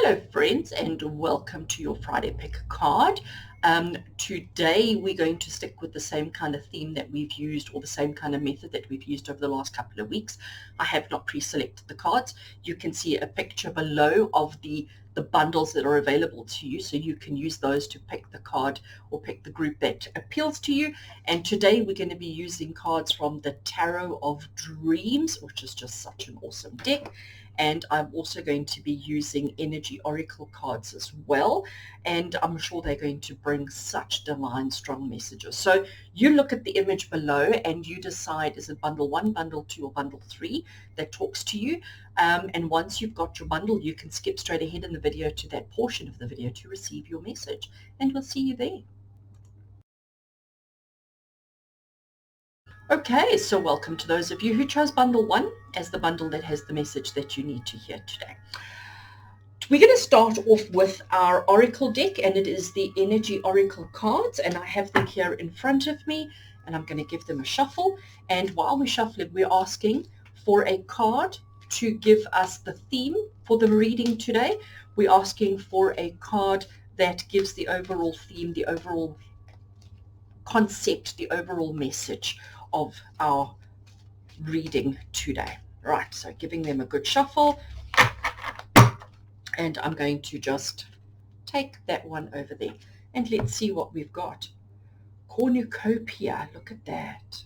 Hello friends, and welcome to your Friday Pick a Card. Today we're going to stick with the same kind of theme that we've used, or the same kind of method that we've used over the last couple of weeks. I have not pre-selected the cards. You can see a picture below of the bundles that are available to you, so you can use those to pick the card or pick the group that appeals to you. And today we're going to be using cards from the Tarot of Dreams, which is just such an awesome deck. And I'm also going to be using Energy Oracle cards as well. And I'm sure they're going to bring such divine, strong messages. So you look at the image below and you decide, is it bundle 1, bundle 2, or bundle 3 that talks to you? And once you've got your bundle, you can skip straight ahead in the video to that portion of the video to receive your message. And we'll see you there. Okay, so welcome to those of you who chose bundle 1 as the bundle that has the message that you need to hear today. We're going to start off with our Oracle deck, and it is the Energy Oracle cards, and I have them here in front of me, and I'm going to give them a shuffle. And while we shuffle it, we're asking for a card to give us the theme for the reading today. We're asking for a card that gives the overall theme, the overall concept, the overall message of our reading today. Right, so giving them a good shuffle, and I'm going to just take that one over there, and let's see what we've got. Cornucopia, look at that.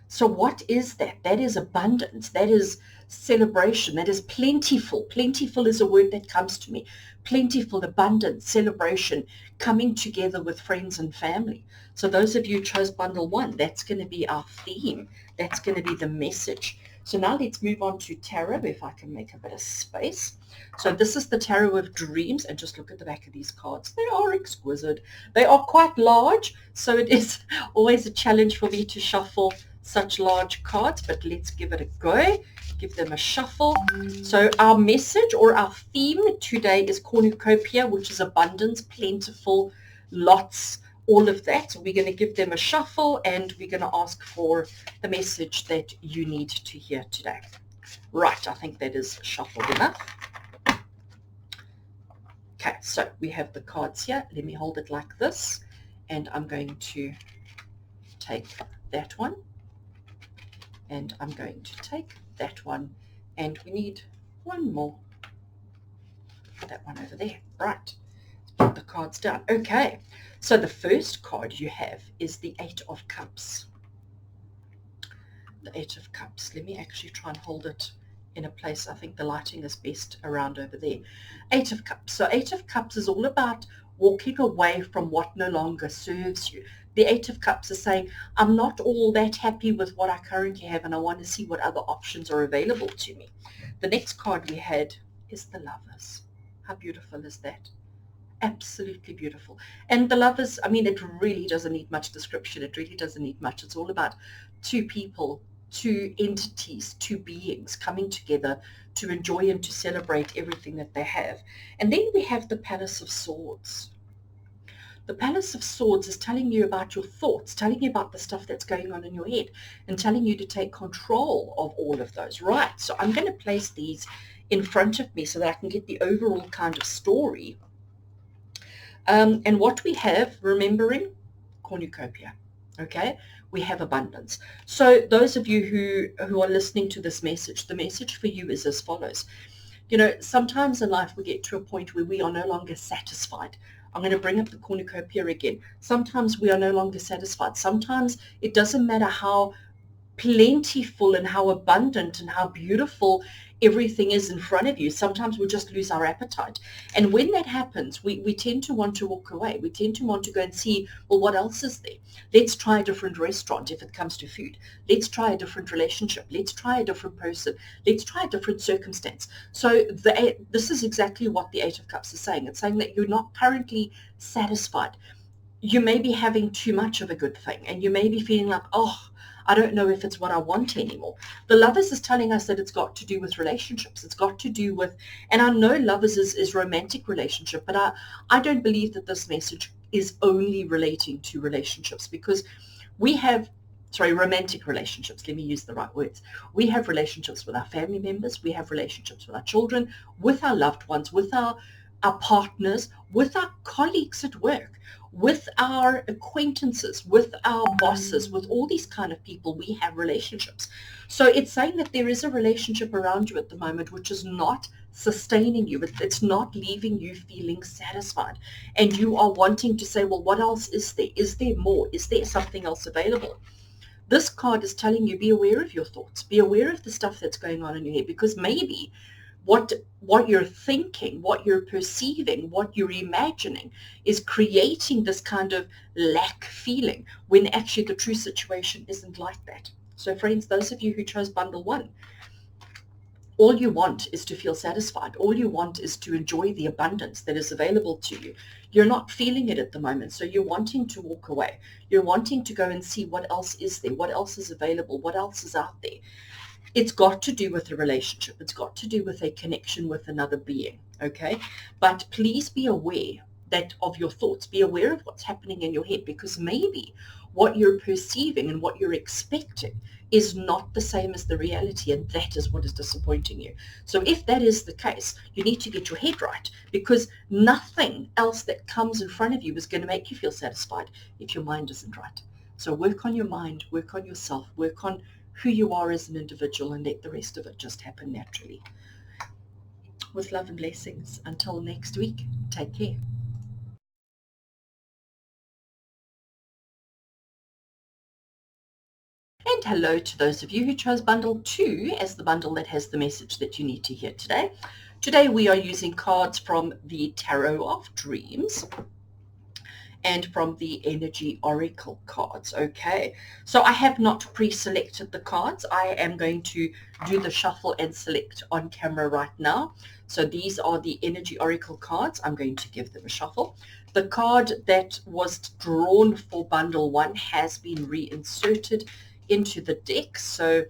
So what is that? That is abundance. That is celebration. That is plentiful. Plentiful is a word that comes to me. Plentiful, abundance, celebration, coming together with friends and family. So those of you who chose bundle 1, that's going to be our theme. That's going to be the message. So now let's move on to tarot, if I can make a bit of space. So this is the Tarot of Dreams, and just look at the back of these cards. They are exquisite. They are quite large, so it is always a challenge for me to shuffle such large cards, but let's give it a go. Give them a shuffle. So our message or our theme today is cornucopia, which is abundance, plentiful, lots, all of that. So we're going to give them a shuffle, and we're going to ask for the message that you need to hear today. Right, I think that is shuffled enough. Okay, so we have the cards here. Let me hold it like this, and I'm going to take that one, and I'm going to take that one, and we need one more. That one over there. Right, let's put the cards down. Okay, so the first card you have is the 8 of Cups. The 8 of Cups. Let me actually try and hold it in a place. I think the lighting is best around over there. 8 of Cups. So 8 of Cups is all about walking away from what no longer serves you. The 8 of Cups is saying, I'm not all that happy with what I currently have, and I want to see what other options are available to me. The next card we had is the Lovers. How beautiful is that? Absolutely beautiful. And the Lovers, I mean, it really doesn't need much description. It really doesn't need much. It's all about two people, two entities, two beings coming together to enjoy and to celebrate everything that they have. And then we have the Palace of Swords. The Palace of Swords is telling you about your thoughts, telling you about the stuff that's going on in your head, and telling you to take control of all of those. Right, so I'm going to place these in front of me so that I can get the overall kind of story. And what we have, remembering, cornucopia, okay? We have abundance. So those of you who are listening to this message, the message for you is as follows. You know, sometimes in life we get to a point where we are no longer satisfied. I'm going to bring up the cornucopia again. Sometimes we are no longer satisfied. Sometimes it doesn't matter how plentiful and how abundant and how beautiful everything is in front of you. Sometimes we just lose our appetite. And when that happens, we tend to want to walk away. We tend to want to go and see, well, what else is there? Let's try a different restaurant if it comes to food. Let's try a different relationship. Let's try a different person. Let's try a different circumstance. So this is exactly what the 8 of Cups is saying. It's saying that you're not currently satisfied. You may be having too much of a good thing, and you may be feeling like, oh, I don't know if it's what I want anymore. The Lovers is telling us that it's got to do with relationships. It's got to do with, and I know Lovers is romantic relationship, but I don't believe that this message is only relating to relationships, because we have, romantic relationships. Let me use the right words. We have relationships with our family members. We have relationships with our children, with our loved ones, with our our partners, with our colleagues at work, with our acquaintances, with our bosses, with all these kind of people, we have relationships. So it's saying that there is a relationship around you at the moment which is not sustaining you. It's not leaving you feeling satisfied. And you are wanting to say, well, what else is there? Is there more? Is there something else available? This card is telling you, be aware of your thoughts, be aware of the stuff that's going on in your head, because maybe what you're thinking, what you're perceiving, what you're imagining is creating this kind of lack feeling when actually the true situation isn't like that. So friends, those of you who chose bundle 1, all you want is to feel satisfied. All you want is to enjoy the abundance that is available to you. You're not feeling it at the moment, so you're wanting to walk away. You're wanting to go and see what else is there, what else is available, what else is out there. It's got to do with a relationship. It's got to do with a connection with another being, okay? But please be aware that of your thoughts. Be aware of what's happening in your head, because maybe what you're perceiving and what you're expecting is not the same as the reality, and that is what is disappointing you. So if that is the case, you need to get your head right, because nothing else that comes in front of you is going to make you feel satisfied if your mind isn't right. So work on your mind, work on yourself, work on who you are as an individual, and let the rest of it just happen naturally. With love and blessings. Until next week, take care. And hello to those of you who chose bundle 2 as the bundle that has the message that you need to hear today. Today we are using cards from the Tarot of Dreams and from the Energy Oracle cards. Okay, so I have not pre-selected the cards. I am going to do the shuffle and select on camera right now. So these are the Energy Oracle cards. I'm going to give them a shuffle. The card that was drawn for bundle 1 has been reinserted into the deck, so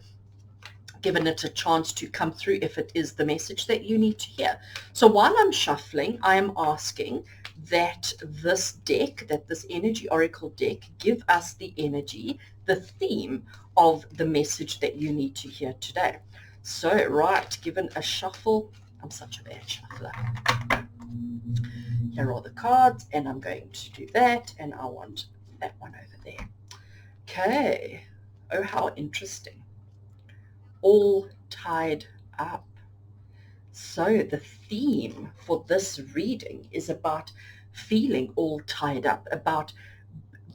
given it a chance to come through if it is the message that you need to hear. So while I'm shuffling, I am asking that this deck, that this Energy Oracle deck, give us the energy, the theme of the message that you need to hear today. So, right, given a shuffle, I'm such a bad shuffler. Here are the cards, and I'm going to do that, and I want that one over there. Okay. Oh, how interesting. All tied up. So the theme for this reading is about feeling all tied up, about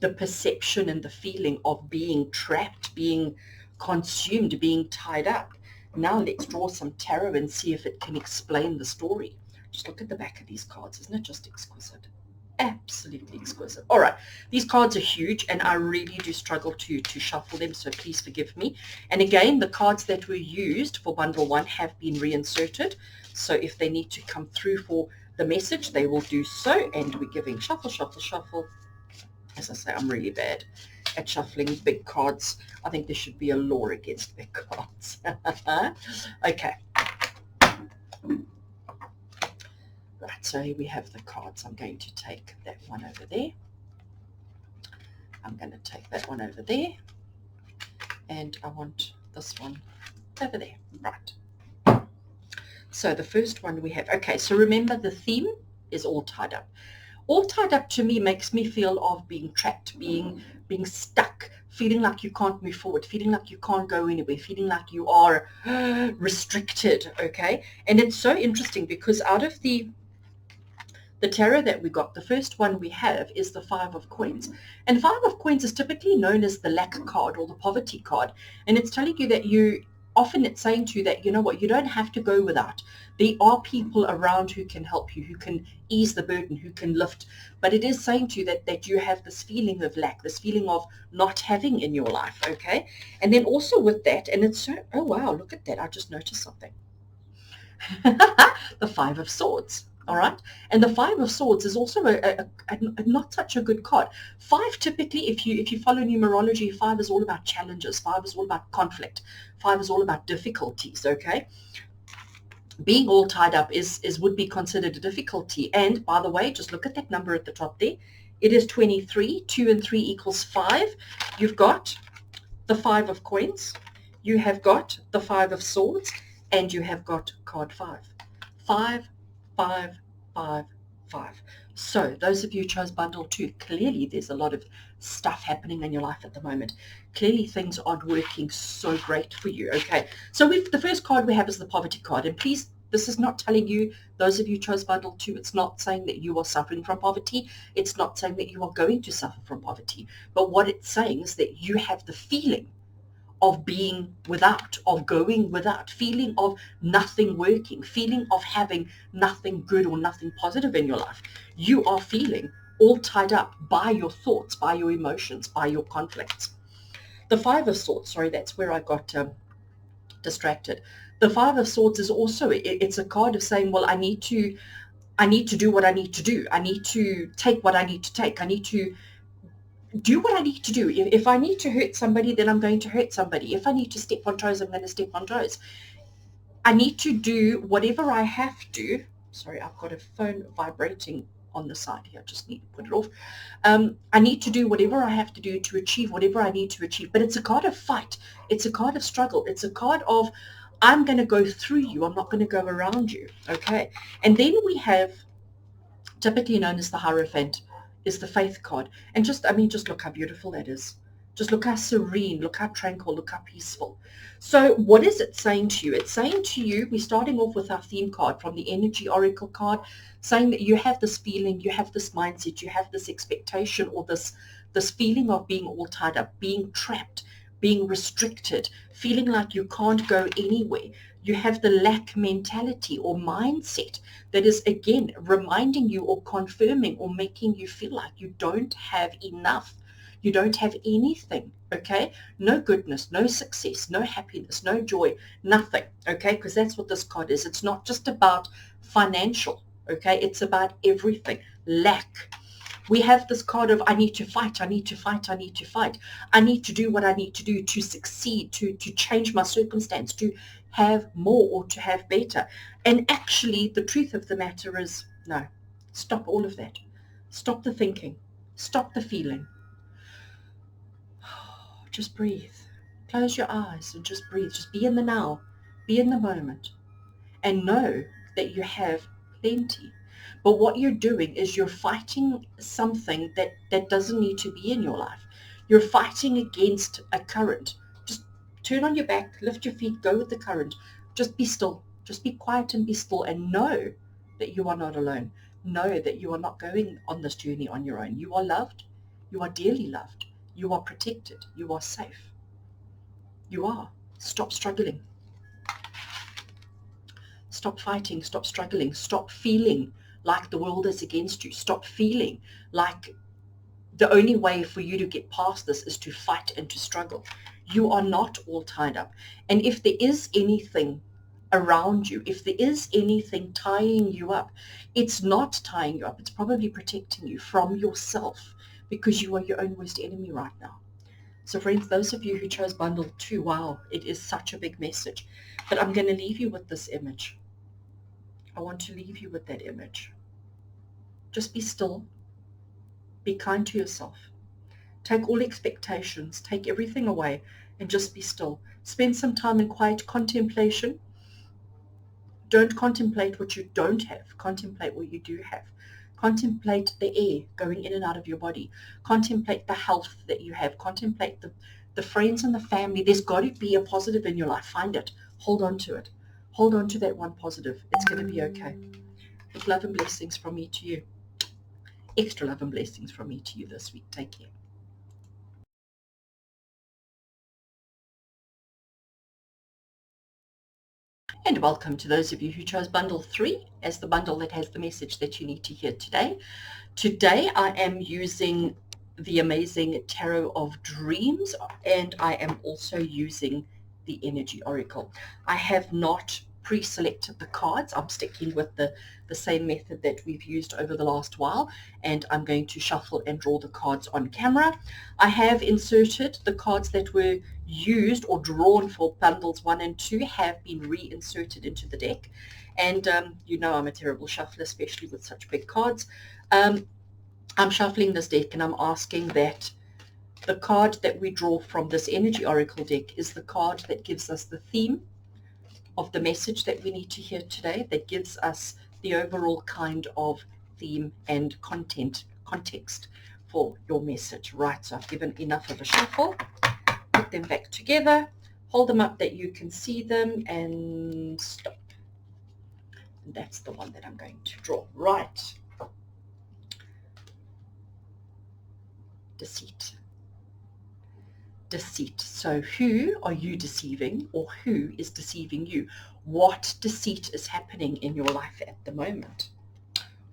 the perception and the feeling of being trapped, being consumed, being tied up. Now let's draw some tarot and see if it can explain the story. Just look at the back of these cards. Isn't it just exquisite? Absolutely exquisite. All right, these cards are huge, and I really do struggle to shuffle them, so please forgive me. And again, the cards that were used for bundle 1 have been reinserted, so if they need to come through for the message, they will do so. And we're giving shuffle, shuffle, shuffle. As I say, I'm really bad at shuffling big cards. I think there should be a law against big cards. Okay. Right, so here we have the cards. I'm going to take that one over there. I'm going to take that one over there. And I want this one over there. Right. So the first one we have, okay, so remember the theme is all tied up. All tied up to me makes me feel of being trapped, being stuck, feeling like you can't move forward, feeling like you can't go anywhere, feeling like you are restricted, okay? And it's so interesting because out of the tarot that we got, the first one we have is the 5 of Coins. And 5 of Coins is typically known as the lack card or the poverty card. And it's telling you that it's saying to you that, you know what, you don't have to go without. There are people around who can help you, who can ease the burden, who can lift. But it is saying to you that you have this feeling of lack, this feeling of not having in your life, okay? And then also with that, and it's so, oh wow, look at that. I just noticed something. The 5 of Swords. All right. And the 5 of Swords is also a not such a good card. 5 typically, if you follow numerology, 5 is all about challenges. 5 is all about conflict. 5 is all about difficulties. Okay. Being all tied up would be considered a difficulty. And by the way, just look at that number at the top there. It is 23. 2 and 3 equals 5. You've got the 5 of Coins. You have got the 5 of Swords. And you have got card 5. 5, 5, 5, 5. So those of you who chose bundle 2, clearly there's a lot of stuff happening in your life at the moment. Clearly things aren't working so great for you. Okay, so the first card we have is the poverty card, and please, this is not telling you, those of you who chose bundle 2, it's not saying that you are suffering from poverty. It's not saying that you are going to suffer from poverty. But what it's saying is that you have the feeling of being without, of going without, feeling of nothing working, feeling of having nothing good or nothing positive in your life. You are feeling all tied up by your thoughts, by your emotions, by your conflicts. The Five of Swords, sorry, that's where I got distracted. The Five of Swords is also, it's a card of saying, well, I need to do what I need to do. I need to take what I need to take. I need to do what I need to do. If I need to hurt somebody, then I'm going to hurt somebody. If I need to step on toes, I'm going to step on toes. I need to do whatever I have to. Sorry, I've got a phone vibrating on the side here. I just need to put it off. I need to do whatever I have to do to achieve whatever I need to achieve. But it's a card of fight. It's a card of struggle. It's a card of, I'm going to go through you. I'm not going to go around you. Okay. And then we have, typically known as the Hierophant, is the faith card. And just look how beautiful that is. Just look how serene, look how tranquil, look how peaceful. So what is it saying to you? It's saying to you, we're starting off with our theme card from the Energy Oracle card, saying that you have this feeling, you have this mindset, you have this expectation, or this feeling of being all tied up, being trapped, being restricted, feeling like you can't go anywhere. You have the lack mentality or mindset that is, again, reminding you or confirming or making you feel like you don't have enough. You don't have anything, okay? No goodness, no success, no happiness, no joy, nothing, okay? Because that's what this card is. It's not just about financial, okay? It's about everything. Lack. We have this card of, I need to fight, I need to fight, I need to fight. I need to do what I need to do to succeed, to change my circumstance, to have more or to have better. And actually, the truth of the matter is, no, stop all of that. Stop the thinking. Stop the feeling. Just breathe. Close your eyes and just breathe. Just be in the now. Be in the moment. And know that you have plenty. But what you're doing is you're fighting something that doesn't need to be in your life. You're fighting against a current. Just turn on your back, lift your feet, go with the current. Just be still. Just be quiet and be still, and know that you are not alone. Know that you are not going on this journey on your own. You are loved. You are dearly loved. You are protected. You are safe. You are. Stop struggling. Stop fighting, stop struggling, stop feeling like the world is against you. Stop feeling like the only way for you to get past this is to fight and to struggle. You are not all tied up. And if there is anything around you, if there is anything tying you up, it's not tying you up. It's probably protecting you from yourself, because you are your own worst enemy right now. So friends, those of you who chose bundle 2, wow, it is such a big message. But I'm going to leave you with this image. I want to leave you with that image. Just be still. Be kind to yourself. Take all expectations. Take everything away and just be still. Spend some time in quiet contemplation. Don't contemplate what you don't have. Contemplate what you do have. Contemplate the air going in and out of your body. Contemplate the health that you have. Contemplate the friends and the family. There's got to be a positive in your life. Find it. Hold on to it. Hold on to that one positive. It's going to be okay. With love and blessings from me to you. Extra love and blessings from me to you this week. Take care. And welcome to those of you who chose bundle 3 as the bundle that has the message that you need to hear today. Today I am using the amazing Tarot of Dreams, and I am also using the Energy Oracle. I have not pre-selected the cards. I'm sticking with the same method that we've used over the last while, and I'm going to shuffle and draw the cards on camera. I have inserted the cards that were used or drawn for bundles 1 and 2 have been reinserted into the deck, and you know I'm a terrible shuffler, especially with such big cards. I'm shuffling this deck and I'm asking that the card that we draw from this Energy Oracle deck is the card that gives us the theme of the message that we need to hear today, that gives us the overall kind of theme and context for your message. Right, so I've given enough of a shuffle. Put them back together, hold them up that you can see them, and stop. And that's the one that I'm going to draw. Right. Deceit. Deceit. So who are you deceiving, or who is deceiving you? What deceit is happening in your life at the moment?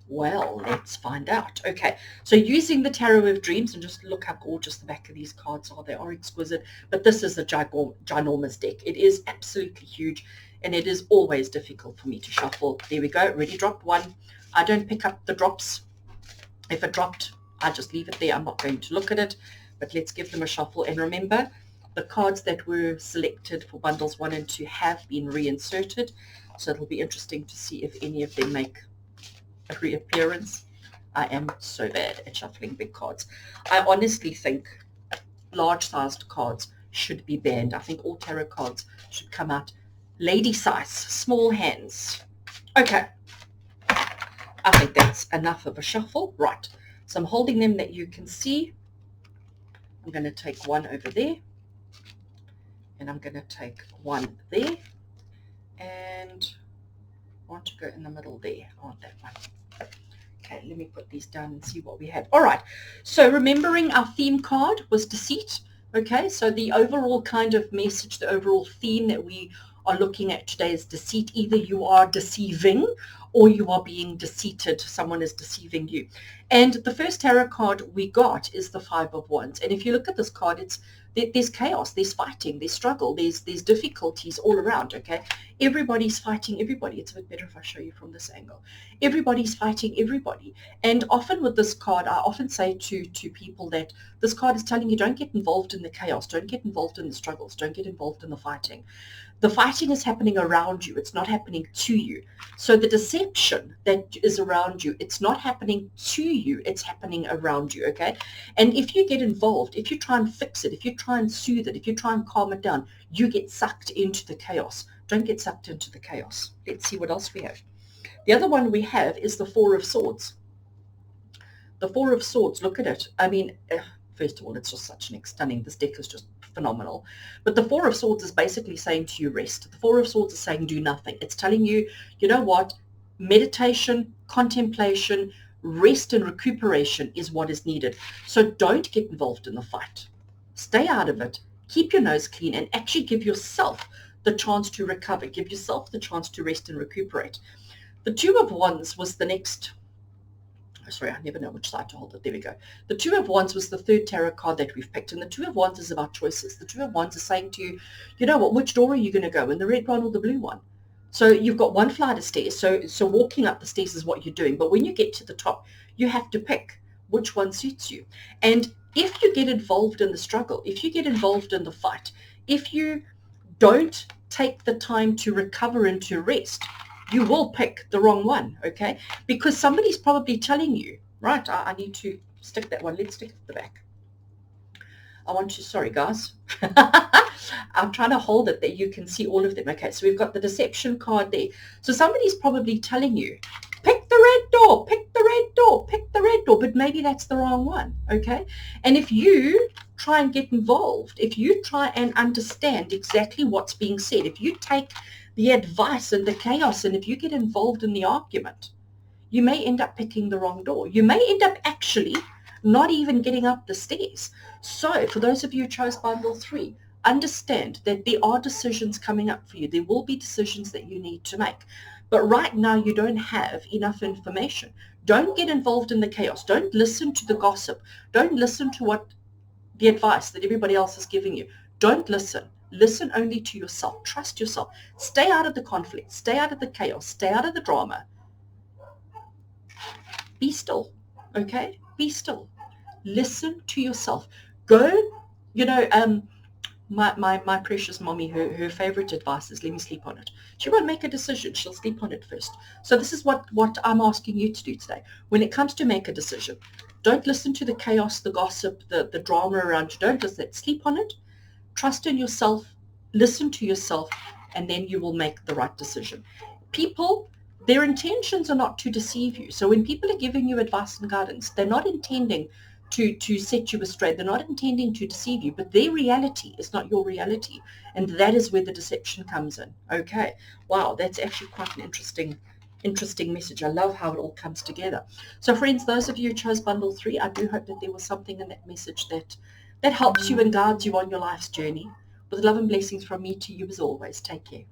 Well, let's find out. Okay, so using the Tarot of Dreams, and just look how gorgeous the back of these cards are. They are exquisite, but this is a ginormous deck. It is absolutely huge, and it is always difficult for me to shuffle. There we go, already dropped one. I don't pick up the drops. If it dropped, I just leave it there. I'm not going to look at it, but let's give them a shuffle. And remember, the cards that were selected for bundles 1 and 2 have been reinserted, so it'll be interesting to see if any of them make a reappearance. I am so bad at shuffling big cards. I honestly think large-sized cards should be banned. I think all tarot cards should come out lady size, small hands. Okay, I think that's enough of a shuffle. Right, so I'm holding them that you can see. I'm going to take one over there, and I'm going to take one there, and I want to go in the middle there. I want that one. Okay, let me put these down and see what we have. All right, so remembering our theme card was deceit. Okay, so the overall kind of message, the overall theme that we are looking at today is deceit. Either you are deceiving or you are being deceived. Someone is deceiving you. And the first tarot card we got is the Five of Wands. And if you look at this card, there's chaos, there's fighting, there's struggle, there's difficulties all around, okay? Everybody's fighting everybody. It's a bit better if I show you from this angle. Everybody's fighting everybody. And often with this card, I often say to people that this card is telling you, don't get involved in the chaos, don't get involved in the struggles, don't get involved in the fighting. The fighting is happening around you. It's not happening to you. So the deception that is around you, it's not happening to you. It's happening around you, okay? And if you get involved, if you try and fix it, if you try and soothe it, if you try and calm it down, you get sucked into the chaos. Don't get sucked into the chaos. Let's see what else we have. The other one we have is the Four of Swords. The Four of Swords, look at it. I mean, first of all, it's just such an stunning. This deck is just phenomenal. But the Four of Swords is basically saying to you, rest. The Four of Swords is saying do nothing. It's telling you, you know what? Meditation, contemplation, rest and recuperation is what is needed. So don't get involved in the fight. Stay out of it. Keep your nose clean and actually give yourself the chance to recover. Give yourself the chance to rest and recuperate. The Two of Wands was the next. Sorry, I never know which side to hold it. There we go. The Two of Wands was the third tarot card that we've picked. And the Two of Wands is about choices. The Two of Wands is saying to you, you know what, which door are you going to go in, the red one or the blue one? So you've got one flight of stairs. So walking up the stairs is what you're doing. But when you get to the top, you have to pick which one suits you. And if you get involved in the struggle, if you get involved in the fight, if you don't take the time to recover and to rest, you will pick the wrong one, okay? Because somebody's probably telling you, right, I need to stick that one. Let's stick it at the back. I want to, sorry guys. I'm trying to hold it that you can see all of them. Okay, so we've got the deception card there. So somebody's probably telling you, pick the red door, pick the red door, pick the red door, but maybe that's the wrong one, okay? And if you try and get involved, if you try and understand exactly what's being said, if you take the advice and the chaos, and if you get involved in the argument, you may end up picking the wrong door. You may end up actually not even getting up the stairs. So for those of you who chose bundle 3, understand that there are decisions coming up for you. There will be decisions that you need to make. But right now you don't have enough information. Don't get involved in the chaos. Don't listen to the gossip. Don't listen to what the advice that everybody else is giving you. Don't listen. Listen only to yourself. Trust yourself. Stay out of the conflict. Stay out of the chaos. Stay out of the drama. Be still, okay? Be still. Listen to yourself. Go, you know, my precious mommy, her favorite advice is let me sleep on it. She won't make a decision. She'll sleep on it first. So this is what I'm asking you to do today. When it comes to make a decision, don't listen to the chaos, the gossip, the drama around you. Don't listen. Sleep on it. Trust in yourself, listen to yourself, and then you will make the right decision. People Their intentions are not to deceive you. So when people are giving you advice and guidance, they're not intending to set you astray. They're not intending to deceive you, but their reality is not your reality. And that is where the deception comes in. Okay. Wow, that's actually quite an interesting message. I love how it all comes together. So friends, those of you who chose bundle 3, I do hope that there was something in that message that helps you and guides you on your life's journey. With love and blessings from me to you as always. Take care.